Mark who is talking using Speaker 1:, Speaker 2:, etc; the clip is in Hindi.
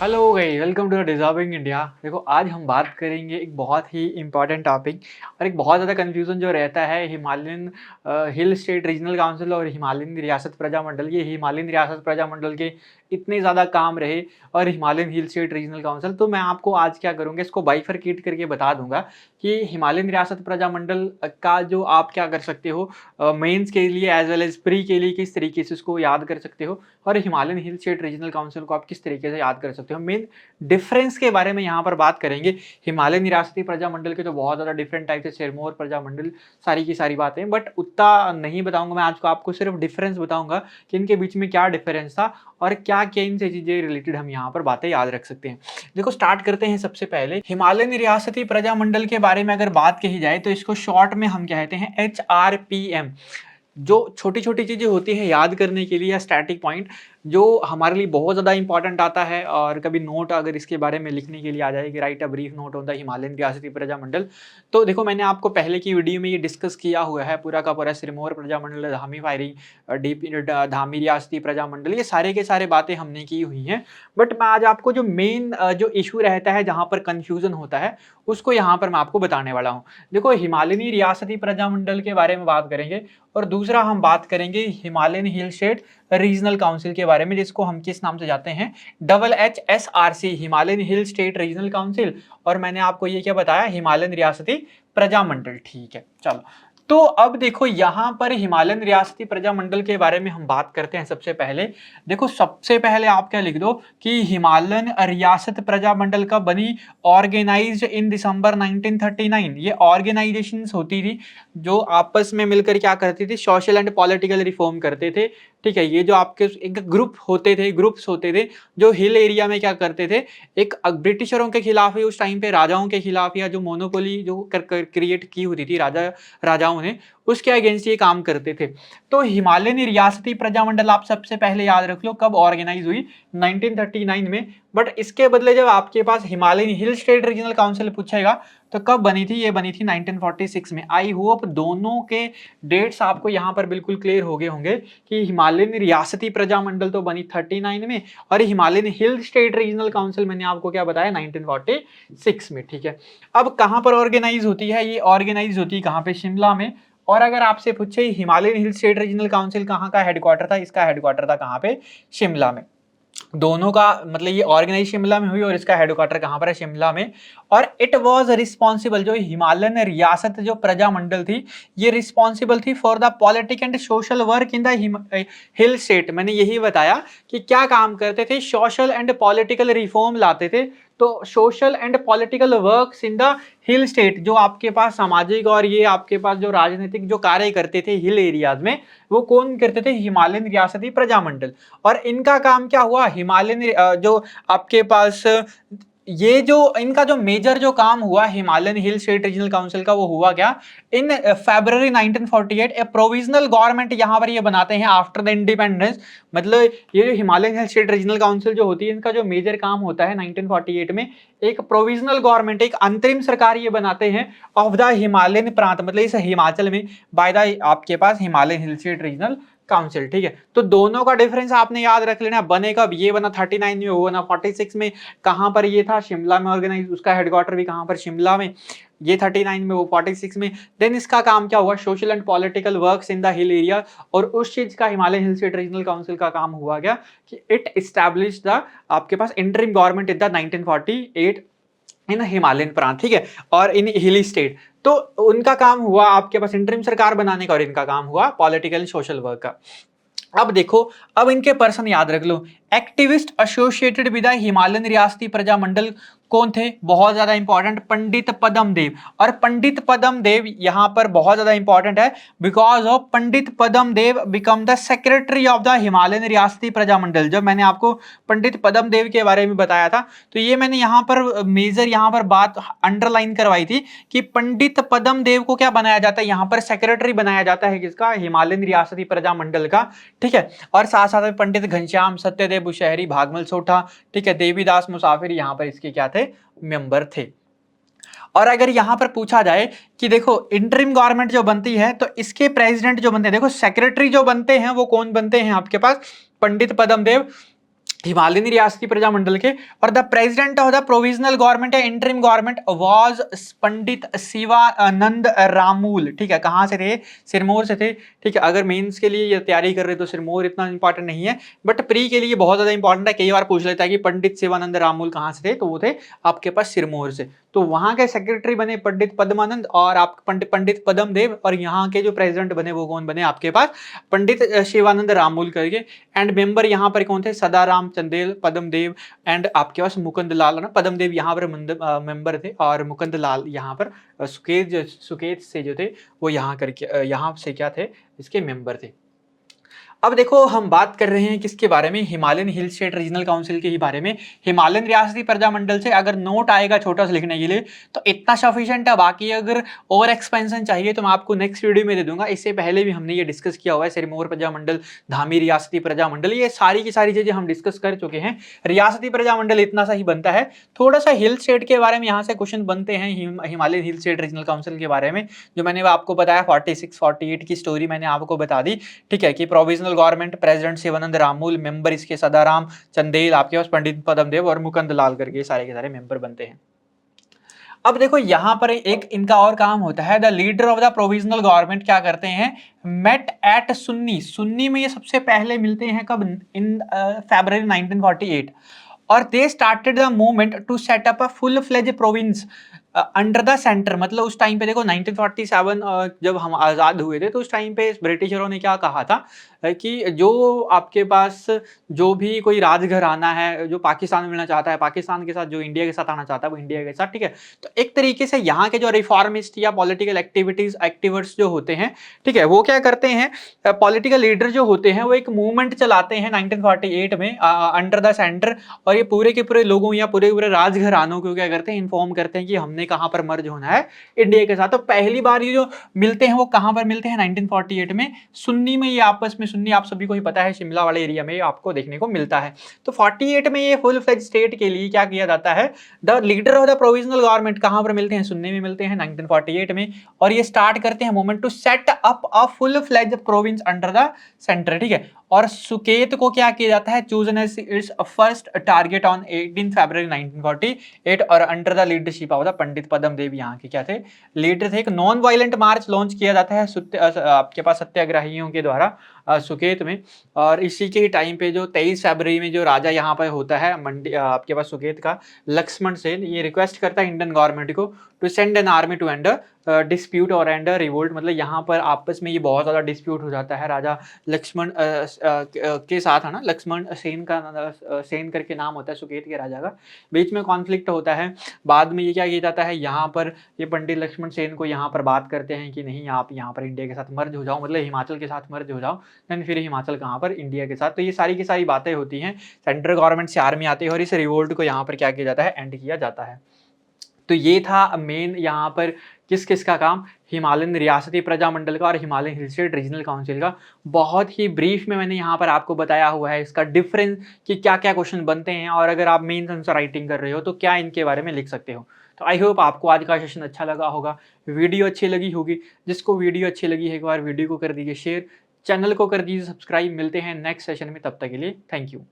Speaker 1: Hello guys, welcome to the deserving India. देखो, आज हम बात करेंगे एक बहुत ही इम्पोर्टेंट टॉपिक और एक बहुत ज़्यादा कन्फ्यूज़न जो रहता है Himalayan hill state regional council और हिमालयन रियासत प्रजामंडल। ये हिमालयन रियासत प्रजामंडल के इतने ज़्यादा काम रहे और Himalayan hill state regional council, तो मैं आपको आज क्या करूँगा, इसको बाइफरकेट करके बता दूंगा कि हिमालयन रियासत प्रजामंडल का जो आप क्या कर सकते हो मेंस के लिए एज वेल एज प्री के लिए किस तरीके से उसको याद कर सकते हो और Himalayan hill state regional council को आप किस तरीके से याद कर सकते हो। मेन डिफरेंस के बारे में यहाँ पर बात करेंगे। हिमालयन रियासती प्रजामंडल के तो बहुत ज़्यादा डिफरेंट टाइप से सिरमौर प्रजामंडल, सारी की सारी बातें, बट उतना नहीं बताऊंगा मैं आज को। आपको सिर्फ डिफरेंस बताऊंगा कि इनके बीच में क्या डिफरेंस था और क्या क्या इनसे चीज़ें रिलेटेड हम यहाँ पर बातें याद रख सकते हैं। देखो, स्टार्ट करते हैं सबसे पहले हिमालयन रियासती प्रजामंडल के बारे में। अगर बात कही जाए तो इसको शॉर्ट में हम कहते हैं HRPM। जो छोटी-छोटी चीज़ें होती हैं याद करने के लिए या स्टैटिक पॉइंट, जो हमारे लिए बहुत ज़्यादा इंपॉर्टेंट आता है, और कभी नोट अगर इसके बारे में लिखने के लिए आ जाए कि right a brief note on the Himalayan Riyasati Prajamandal, तो देखो मैंने आपको पहले की वीडियो में ये डिस्कस किया हुआ है पूरा का पूरा सिरमौर प्रजामंडल, धामी फायरिंग, धामी रियासती प्रजामंडल, ये सारे के सारे बातें हमने की हुई हैं। बट मैं आज आपको जो मेन जो इशू रहता है, जहाँ पर कन्फ्यूज़न होता है, उसको यहाँ पर मैं आपको बताने वाला हूँ। देखो, हिमालयनी रियासती प्रजामंडल के बारे में बात करेंगे और दूसरा हम बात करेंगे Himalayan hill state regional council के बारे में, जिसको हम किस नाम से जाते हैं, HHSRC, Himalayan hill state regional council. और मैंने आपको ये क्या बताया, हिमालयन रियासती प्रजामंडल। ठीक है, चलो। तो अब देखो, यहां पर हिमालयन रियासती प्रजामंडल के बारे में हम बात करते हैं। सबसे पहले देखो, सबसे पहले आप क्या लिख दो कि हिमालयन रियासत प्रजामंडल का बनी, ऑर्गेनाइज्ड इन दिसंबर 1939। ये ऑर्गेनाइजेशंस होती थी जो आपस में मिलकर क्या करती थी, सोशल एंड पॉलिटिकल रिफॉर्म करते थे। ठीक है, ये जो आपके एक ग्रुप होते थे, ग्रुप्स होते थे जो हिल एरिया में क्या करते थे, एक ब्रिटिशरों के खिलाफ ही उस टाइम पे, राजाओं के खिलाफ, या जो मोनोपोली जो क्रिएट की होती थी राजाओं ने, उसके अगेंस्ट ये काम करते थे। तो हिमालयन रियासती प्रजामंडल आप सबसे पहले याद रख लो कब ऑर्गेनाइज हुई, 1939 में। बट इसके बदले जब आपके पास Himalayan hill state regional council पूछेगा तो कब बनी थी, ये बनी थी 1946 में। आई होप दोनों के डेट्स आपको यहाँ पर बिल्कुल क्लियर हो गए होंगे कि हिमालयन रियासती प्रजामंडल तो बनी 39 में और Himalayan hill state regional council मैंने आपको क्या बताया, 1946 में। ठीक है, अब कहां पर ऑर्गेनाइज होती है, ये ऑर्गेनाइज होती है कहां पे, शिमला में। और अगर आपसे पूछे Himalayan hill state regional council कहाँ का हेडक्वार्टर था, इसका हेडक्वार्टर था कहाँ पे, शिमला में। दोनों का मतलब ये ऑर्गेनाइज शिमला में हुई और इसका हेडक्वार्टर कहां पर है, शिमला में। और इट वाज रिस्पॉन्सिबल, जो हिमालयन रियासत जो प्रजामंडल थी, ये रिस्पॉन्सिबल थी for the politic and social work in the hill state. मैंने यही बताया कि क्या काम करते थे, सोशल एंड पॉलिटिकल रिफॉर्म लाते थे। तो social and political works in the hill state, जो आपके पास सामाजिक और ये आपके पास जो राजनीतिक जो कार्य करते थे हिल एरियाज में, वो कौन करते थे, हिमालयन रियासती प्रजामंडल। और इनका काम क्या हुआ, हिमालयन जो आपके पास ये जो इनका जो मेजर जो काम हुआ Himalayan hill state regional council का, वो हुआ क्या, इन फरवरी 1948 ए प्रोविजनल गवर्नमेंट यहाँ पर ये बनाते हैं आफ्टर द इंडिपेंडेंस। मतलब ये जो Himalayan hill state regional council जो होती है, इनका जो मेजर काम होता है 1948 में, एक प्रोविजनल गवर्नमेंट, एक अंतरिम सरकार ये बनाते हैं ऑफ द हिमालयन प्रांत, मतलब इस हिमाचल में, बाय द आपके पास Himalayan hill state regional council. ठीक है, तो दोनों का डिफरेंस आपने याद रख लेना, बने कब, ये बना 39 में, वो बना 46 में। कहां पर ये था, शिमला में ऑर्गेनाइज, उसका हेडक्वार्टर भी कहां पर, शिमला में। ये 39 में, वो 46 में। देन इसका काम क्या हुआ, social and political works in the hill area. और उस चीज का Himalayan hill state regional council का काम हुआ क्या कि इट एस्टैब्लिश द आपके पास interim government in the 1948 in Himalayan प्रांत। ठीक है, और इन हिली स्टेट, तो उनका काम हुआ आपके पास इंटरिम सरकार बनाने का और इनका काम हुआ पॉलिटिकल सोशल वर्क का। अब देखो, अब इनके पर्सन याद रख लो, activist associated with Himalayan Riyasati Prajamandal कौन थे, बहुत ज्यादा इंपॉर्टेंट, पंडित पदम देव। और पंडित पदम देव यहां पर बहुत ज्यादा इंपॉर्टेंट है, because of Pandit Padam Dev become the secretary of the Himalayan Riyasati Prajamandal. जब मैंने आपको पंडित पदम देव के बारे में बताया था, तो ये मैंने यहाँ पर मेजर यहाँ पर बात अंडरलाइन करवाई थी कि पंडित पदम देव को क्या बनाया जाता है, यहाँ पर सेक्रेटरी बनाया जाता है, किसका, हिमालयन रियासती प्रजामंडल का। ठीक है, और साथ साथ में पंडित घनश्याम सत्यदेव बुशहरी भागमल सोठा, ठीक है, देवीदास मुसाफिर यहाँ पर इसके क्या थे, मेंबर थे। और अगर यहां पर पूछा जाए कि देखो इंटरिम गवर्नमेंट जो बनती है, तो इसके प्रेसिडेंट जो बनते हैं, देखो सेक्रेटरी जो बनते हैं वो कौन बनते हैं आपके पास, पंडित पदम देव, हिमालयन रियासती प्रजामंडल के। और the president of the provisional government या इंटरिम गवर्नमेंट वाज पंडित शिवानंद रामूल। ठीक है, कहाँ से थे? सिरमौर से थे। ठीक है, अगर मेंस के लिए ये तैयारी कर रहे तो सिरमौर इतना इंपॉर्टेंट नहीं है, बट प्री के लिए बहुत ज्यादा इंपॉर्टेंट है। कई बार पूछ लेता है कि पंडित शिवानंद रामूल कहाँ से थे, तो वो थे आपके पास सिरमौर से। तो वहां के सेक्रेटरी बने पंडित पद्मानंद और आप पंडित पद्म देव, और यहाँ के जो प्रेसिडेंट बने वो कौन बने आपके पास? पंडित शिवानंद रामूल करके। एंड मेंबर यहाँ पर कौन थे? सदाराम चंदेल, पद्म देव एंड आपके पास मुकुंद लाल ना। पद्म देव यहाँ पर मेंबर थे और मुकुंद लाल यहाँ पर सुकेत से जो थे वो यहाँ करके यहाँ से क्या थे? इसके मेंबर थे। अब देखो हम बात कर रहे हैं किसके बारे में? Himalayan hill state regional council के ही बारे में। हिमालयन रियासती प्रजामंडल से अगर नोट आएगा छोटा सा लिखने के लिए तो इतना सफिशिएंट है। बाकी अगर और एक्सपेंशन चाहिए तो मैं आपको नेक्स्ट वीडियो में दे दूंगा। इससे पहले भी हमने ये डिस्कस किया हुआ है, सिरमौर प्रजामंडल, धामी रियासती प्रजामंडल, ये सारी की सारी चीजें हम डिस्कस कर चुके हैं। रियासती प्रजामंडल इतना सा ही बनता है। थोड़ा सा हिल स्टेट के बारे में यहाँ से क्वेश्चन बनते हैं Himalayan hill state regional council के बारे में, जो मैंने आपको बताया 46 48 की स्टोरी मैंने आपको बता दी। ठीक है, कि provisional government, president Shivanand Ramul, member इसके सदाराम चंदेल, आपके पास पंडित पद्मदेव और मुकुंद लाल करके सारे के सारे मेंबर बनते हैं। अब देखो यहां पर एक इनका और काम होता है, the leader of the provisional government क्या करते हैं? Met at Sunni. सुन्नी में ये सबसे पहले मिलते हैं कब? इन फरवरी 1948। और they started the movement to set up a full fledge province under the centre. मतलब उस टाइम पे देखो 1947 जब हम आज़ाद हुए थे तो उस टाइम पे ब्रिटिशरों ने क्या कहा था कि जो आपके पास जो भी कोई राजघराना है जो पाकिस्तान में मिलना चाहता है, पाकिस्तान के साथ जो इंडिया के साथ आना चाहता है वो इंडिया के साथ। ठीक है, तो एक तरीके से यहाँ के जो रिफॉर्मिस्ट या पॉलिटिकल एक्टिविस्ट जो होते हैं, ठीक है, वो क्या करते हैं? पॉलिटिकल लीडर जो होते हैं वो एक मूवमेंट चलाते हैं 1948 में अंडर द सेंटर। और ये पूरे के पूरे लोगों या पूरे पूरे राजघरानों को क्या करते हैं? इन्फॉर्म करते हैं कि हमने कहां पर मर्ज होना है इंडिया के साथ। तो पहली बार ये जो मिलते हैं वो कहां पर मिलते हैं? 1948 में सुन्नी में। ये आपस में सुन्नी आप सभी को ही पता है, शिमला वाले एरिया में आपको देखने को मिलता है। तो 48 में ये फुल फ्लेज स्टेट के लिए क्या किया जाता है? The leader of the provisional government कहां पर मिलते हैं? सुन्नी में मिलते हैं 1948 में। और ये स्टार्ट करते हैं movement to set up a full fledge province under the centre. ठीक है, और सुकेत को क्या किया जाता है? Chosen as its first target on 18 February 1948 और under the leadership of the Pandit Padma Dev यहाँ के क्या थे? लीडर थे। एक नॉन वायलेंट मार्च लॉन्च किया जाता है आपके पास सत्याग्रहियों के द्वारा सुकेत में। और इसी के टाइम पे जो 23 फरवरी में जो राजा यहाँ पर होता है मंडी आपके पास सुकेत का, लक्ष्मण सेन, ये रिक्वेस्ट करता है इंडियन गवर्नमेंट को to send an army to end dispute और एंड रिवोल्ट। मतलब यहाँ पर आपस में ये बहुत ज्यादा डिस्प्यूट हो जाता है राजा लक्ष्मण के साथ, है ना। लक्ष्मण सेन का सेन करके नाम होता है सुकेत के राजा का। बीच में कॉन्फ्लिक्ट होता है। बाद में ये क्या किया जाता है? यहाँ पर ये पंडित लक्ष्मण सेन को यहाँ पर बात करते हैं कि नहीं, आप यहाँ पर इंडिया के साथ मर्ज हो जाओ, मतलब हिमाचल के साथ मर्ज हो जाओ। देन फिर हिमाचल कहाँ पर? इंडिया के साथ। तो ये सारी की सारी बातें होती हैं। सेंट्रल गवर्नमेंट से आर्मी आती है और इस रिवोल्ट को यहाँ पर क्या किया जाता है? एंड किया जाता है। तो ये था मेन यहाँ पर किस किस का काम? हिमालयन रियासती प्रजामंडल का और Himalayan hill state regional council का। बहुत ही ब्रीफ में मैंने यहाँ पर आपको बताया हुआ है इसका डिफरेंस कि क्या क्या क्वेश्चन बनते हैं, और अगर आप मेन आंसर राइटिंग कर रहे हो तो क्या इनके बारे में लिख सकते हो। तो आई होप आपको आज का सेशन अच्छा लगा होगा, वीडियो अच्छी लगी होगी। जिसको वीडियो अच्छी लगी है एक बार वीडियो को कर दीजिए शेयर, चैनल को कर दीजिए सब्सक्राइब। मिलते हैं नेक्स्ट सेशन में, तब तक के लिए थैंक यू।